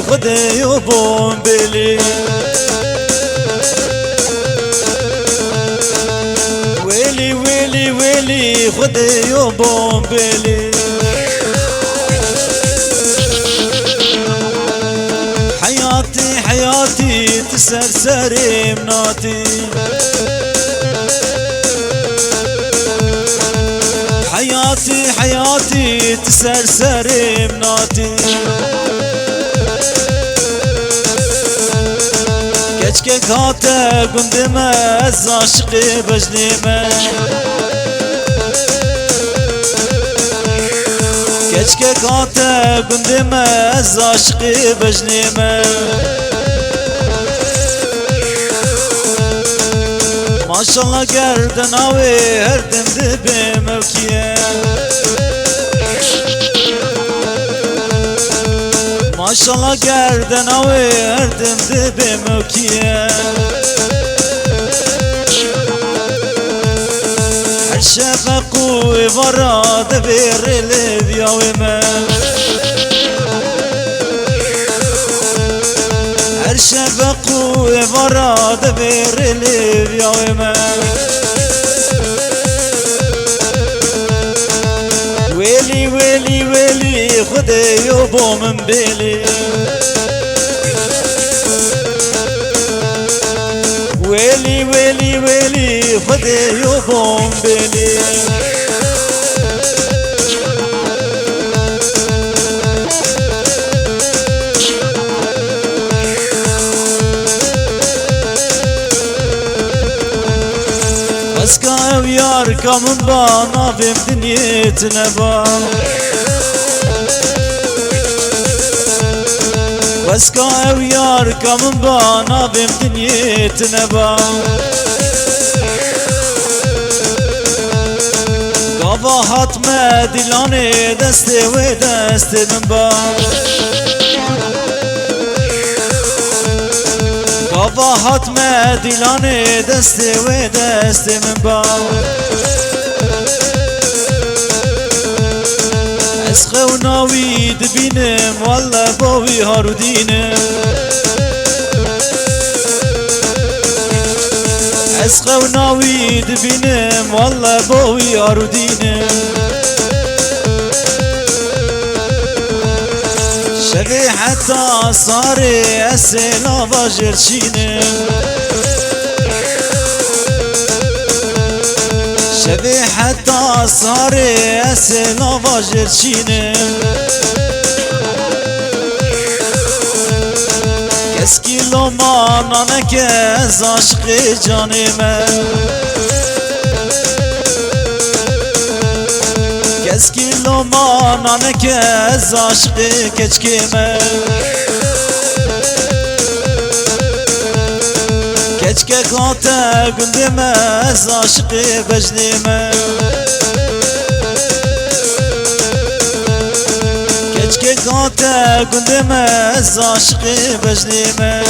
خدای و بومبلی ویلی ویلی ویلی خدای و بومبلی حياتي حياتي تسرسري مناتي حياتي حياتي تسرسري مناتي كشك كاتا قندمة عشقي بجنيمة كشك كاتا قندمة عشقي بجنيمة ما شاء الله قردن اوي هردم دبي موكيه ما شاء الله قردن اوي هردم دبي موكيه الشفق وبرا دبير اللي وما الشفق وبرا دبير اللي وما ويلي ويلي ويلي خدي يوبو من بيلي ويلي ويلي ويلي خدي يوبو من بيلي اسكا ويار كمن بانا بم دنيتنا بان واسكا ويار كمن بانا بم دنيتنا بان قابا حتما دلاني دستي ودستي من بان بابا حتما دلاني دستي ودستي من باو عشق وناوي دبينم والله باوي هارو دينم عشق وناوي دبينم والله باوي هارو دينم شبي حتى صاري أسئلة بجرشينم شبي حتى صاري أسئلة بجرشينم كسكي لو ما نانكز عشقي جاني من كسكي لو ما نانكز عشقي كشكيمة كشكي كاتا قندمة عشقي بجنيمة كشكي كاتا قندمة عشقي بجنيمة